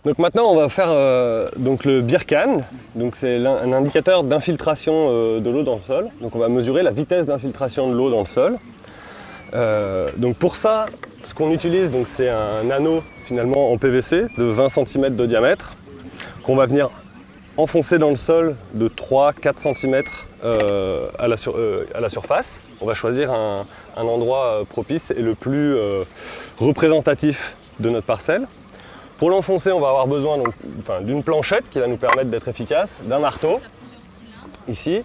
Donc maintenant on va faire donc le BIRCAN, donc c'est un indicateur d'infiltration de l'eau dans le sol. Donc on va mesurer la vitesse d'infiltration de l'eau dans le sol. Donc pour ça, ce qu'on utilise, c'est un anneau finalement en PVC de 20 cm de diamètre qu'on va venir enfoncer dans le sol de 3-4 cm à la surface. On va choisir un endroit propice et le plus représentatif de notre parcelle. Pour l'enfoncer, on va avoir besoin d'une planchette qui va nous permettre d'être efficace, d'un marteau, ici,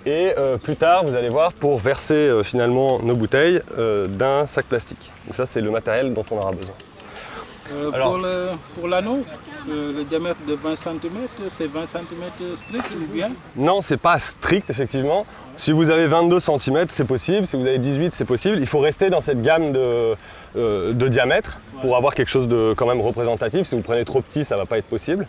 et plus tard, vous allez voir, pour verser finalement nos bouteilles, d'un sac plastique. Donc ça, c'est le matériel dont on aura besoin. Pour l'anneau, le diamètre de 20 cm, c'est 20 cm strict ou bien? Non, c'est pas strict, effectivement. Si vous avez 22 cm, c'est possible. Si vous avez 18, c'est possible. Il faut rester dans cette gamme de diamètre pour avoir quelque chose de quand même représentatif. Si vous prenez trop petit, ça ne va pas être possible.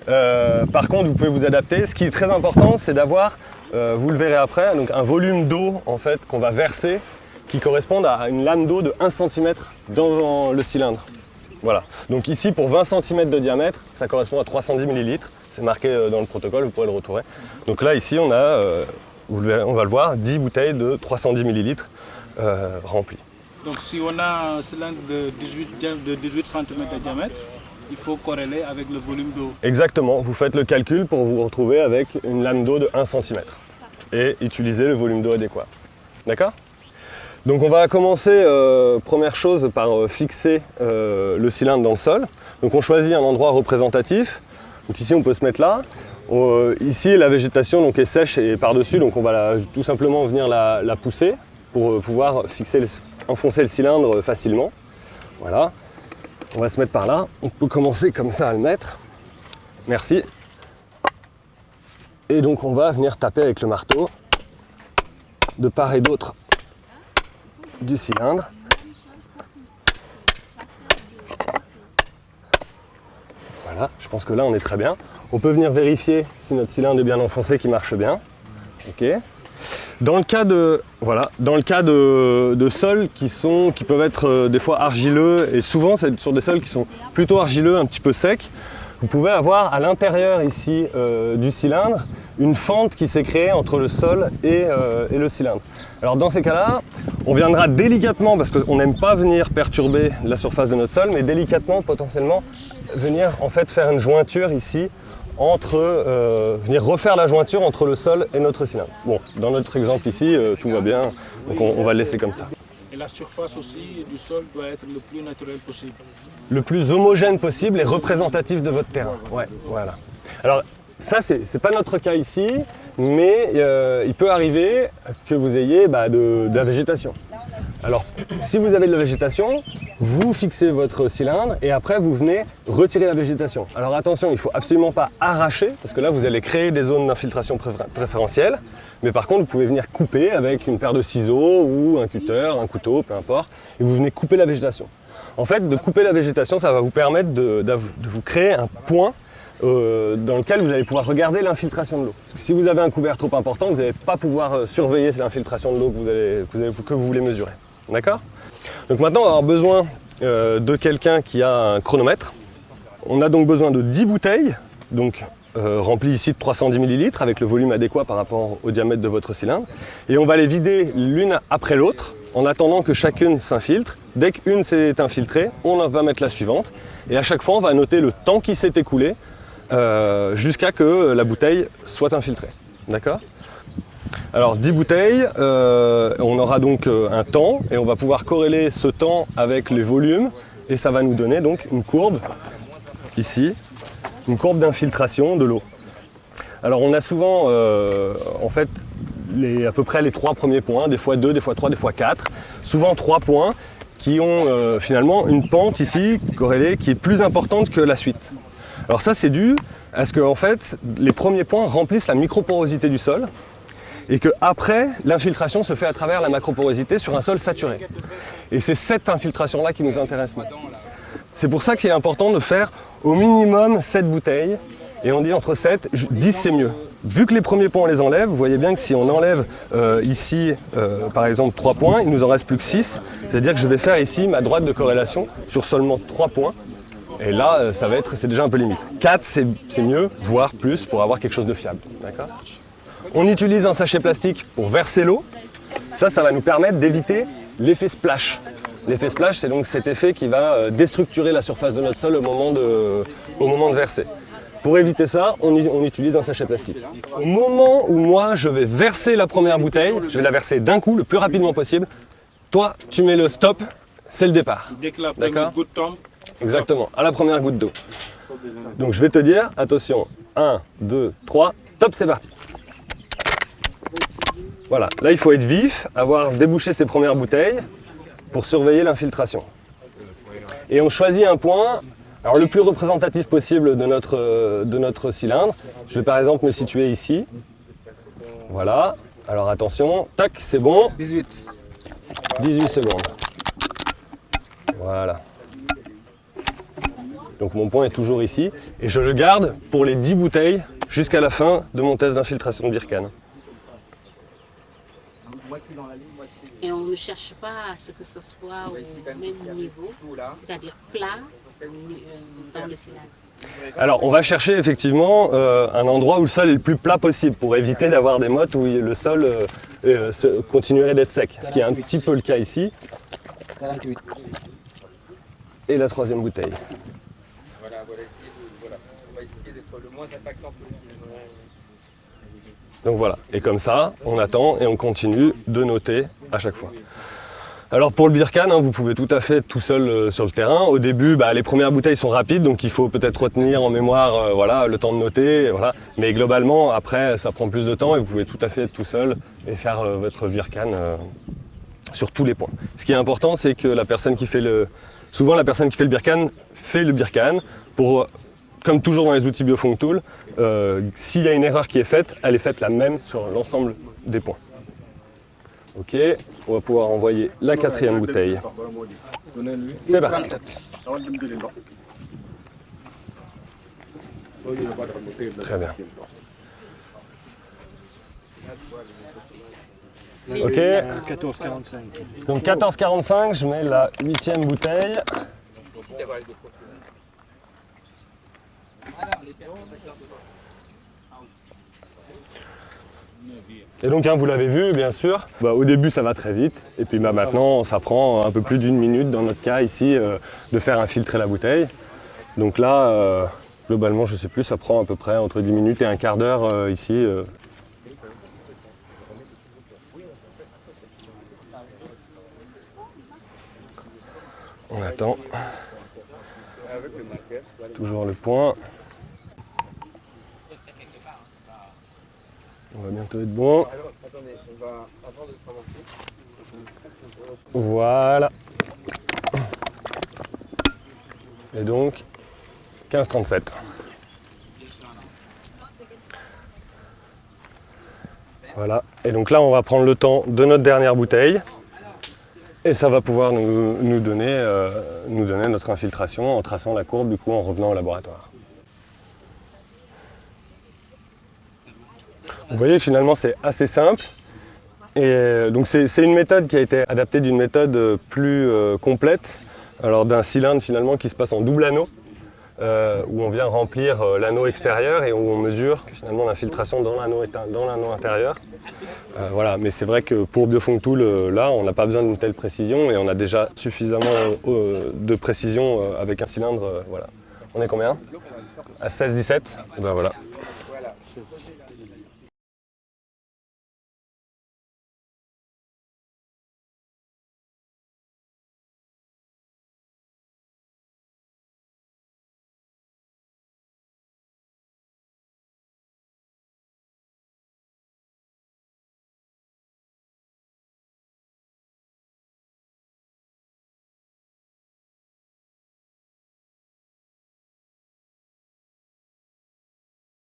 Par contre, vous pouvez vous adapter. Ce qui est très important, c'est d'avoir, vous le verrez après, donc un volume d'eau en fait, qu'on va verser qui correspond à une lame d'eau de 1 cm dans le cylindre. Voilà. Donc ici, pour 20 cm de diamètre, ça correspond à 310 ml. C'est marqué dans le protocole, vous pourrez le retrouver. Donc là, ici, on a, on va le voir, 10 bouteilles de 310 ml remplies. Donc si on a un cylindre de 18 cm de diamètre, il faut corréler avec le volume d'eau. Exactement. Vous faites le calcul pour vous retrouver avec une lame d'eau de 1 cm et utiliser le volume d'eau adéquat. D'accord ? Donc on va commencer, première chose, par fixer le cylindre dans le sol. Donc on choisit un endroit représentatif. Donc ici on peut se mettre là. Ici la végétation est sèche et par-dessus, donc on va tout simplement venir la pousser pour pouvoir enfoncer le cylindre facilement. Voilà. On va se mettre par là. On peut commencer comme ça à le mettre. Merci. Et donc on va venir taper avec le marteau de part et d'autre du cylindre. Voilà, je pense que là on est très bien. On peut venir vérifier si notre cylindre est bien enfoncé, qu'il marche bien. Ok. Dans le cas de sols qui peuvent être des fois argileux, et souvent c'est sur des sols qui sont plutôt argileux, un petit peu secs, vous pouvez avoir à l'intérieur ici du cylindre une fente qui s'est créée entre le sol et le cylindre. Alors dans ces cas-là, on viendra délicatement, parce qu'on n'aime pas venir perturber la surface de notre sol, mais délicatement potentiellement venir en fait faire une jointure ici, venir refaire la jointure entre le sol et notre cylindre. Bon, dans notre exemple ici, tout va bien, donc on va le laisser comme ça. Et la surface aussi du sol doit être le plus naturel possible. Le plus homogène possible et représentatif de votre terrain. Ouais, voilà. Alors ça, c'est pas notre cas ici, mais il peut arriver que vous ayez de la végétation. Alors, si vous avez de la végétation, vous fixez votre cylindre et après vous venez retirer la végétation. Alors attention, il ne faut absolument pas arracher, parce que là vous allez créer des zones d'infiltration préférentielles. Mais par contre, vous pouvez venir couper avec une paire de ciseaux ou un cutter, un couteau, peu importe, et vous venez couper la végétation. En fait, de couper la végétation, ça va vous permettre de vous créer un point dans lequel vous allez pouvoir regarder l'infiltration de l'eau. Parce que si vous avez un couvert trop important, vous n'allez pas pouvoir surveiller l'infiltration de l'eau que vous voulez mesurer. D'accord ? Donc maintenant, on va avoir besoin de quelqu'un qui a un chronomètre. On a donc besoin de 10 bouteilles, donc remplies ici de 310 ml avec le volume adéquat par rapport au diamètre de votre cylindre. Et on va les vider l'une après l'autre en attendant que chacune s'infiltre. Dès qu'une s'est infiltrée, on va mettre la suivante. Et à chaque fois, on va noter le temps qui s'est écoulé jusqu'à que la bouteille soit infiltrée. D'accord ? Alors 10 bouteilles, on aura donc un temps et on va pouvoir corréler ce temps avec les volumes et ça va nous donner donc une courbe, ici, une courbe d'infiltration de l'eau. Alors on a souvent en fait à peu près les 3 premiers points, des fois 2, des fois 3, des fois 4, souvent 3 points qui ont finalement une pente ici corrélée qui est plus importante que la suite. Alors ça c'est dû à ce que en fait, les premiers points remplissent la microporosité du sol et qu'après, l'infiltration se fait à travers la macroporosité sur un sol saturé. Et c'est cette infiltration-là qui nous intéresse maintenant. C'est pour ça qu'il est important de faire au minimum 7 bouteilles, et on dit entre 7, 10 c'est mieux. Vu que les premiers points on les enlève, vous voyez bien que si on enlève ici par exemple 3 points, il nous en reste plus que 6, c'est-à-dire que je vais faire ici ma droite de corrélation sur seulement 3 points, Et là, c'est déjà un peu limite. 4, c'est mieux, voire plus, pour avoir quelque chose de fiable. D'accord ? On utilise un sachet plastique pour verser l'eau. Ça va nous permettre d'éviter l'effet splash. L'effet splash, c'est donc cet effet qui va déstructurer la surface de notre sol au moment de verser. Pour éviter ça, on utilise un sachet plastique. Au moment où moi, je vais verser la première bouteille, je vais la verser d'un coup, le plus rapidement possible. Toi, tu mets le stop, c'est le départ. Dès que la première goutte tombe. Exactement, à la première goutte d'eau. Donc je vais te dire, attention, 1, 2, 3, top, c'est parti. Voilà, là il faut être vif, avoir débouché ses premières bouteilles pour surveiller l'infiltration. Et on choisit un point, alors le plus représentatif possible de notre cylindre. Je vais par exemple me situer ici. Voilà, alors attention, tac, c'est bon. 18 secondes. Voilà. Donc mon point est toujours ici et je le garde pour les 10 bouteilles jusqu'à la fin de mon test d'infiltration de Birkan. Et on ne cherche pas à ce que ce soit au même niveau, c'est-à-dire plat dans le cylindre. Alors on va chercher effectivement un endroit où le sol est le plus plat possible pour éviter d'avoir des mottes où le sol continuerait d'être sec, ce qui est un petit peu le cas ici. Et la troisième bouteille. On va essayer d'être le moins impactant possible. Donc voilà, et comme ça, on attend et on continue de noter à chaque fois. Alors pour le Birkan, vous pouvez tout à fait être tout seul sur le terrain. Au début, les premières bouteilles sont rapides, donc il faut peut-être retenir en mémoire le temps de noter. Voilà. Mais globalement, après, ça prend plus de temps et vous pouvez tout à fait être tout seul et faire votre Birkan sur tous les points. Ce qui est important, c'est que la personne qui fait souvent la personne qui fait le Birkan pour, comme toujours dans les outils Biofunk Tool, s'il y a une erreur qui est faite, elle est faite la même sur l'ensemble des points. Ok, on va pouvoir envoyer la quatrième bouteille. C'est parti. Très bien. Ok. 14,45. Donc 14,45, je mets la 8e bouteille. Et donc vous l'avez vu bien sûr, au début ça va très vite et puis maintenant ça prend un peu plus d'1 minute dans notre cas ici de faire infiltrer la bouteille. Donc là globalement je sais plus, ça prend à peu près entre 10 minutes et un quart d'heure ici. On attend. Toujours le point. On va bientôt être bon. Voilà. Et donc 15,37. Voilà. Et donc là, on va prendre le temps de notre dernière bouteille. Et ça va pouvoir nous donner notre infiltration en traçant la courbe, du coup, en revenant au laboratoire. Vous voyez, finalement, c'est assez simple. Et donc, c'est une méthode qui a été adaptée d'une méthode plus complète, alors d'un cylindre finalement qui se passe en double anneau, où on vient remplir l'anneau extérieur et où on mesure finalement l'infiltration dans l'anneau intérieur. Voilà, mais c'est vrai que pour Biofunk Tool, là, on n'a pas besoin d'une telle précision et on a déjà suffisamment de précision avec un cylindre. Voilà. On est combien? À 16-17. Et ben voilà.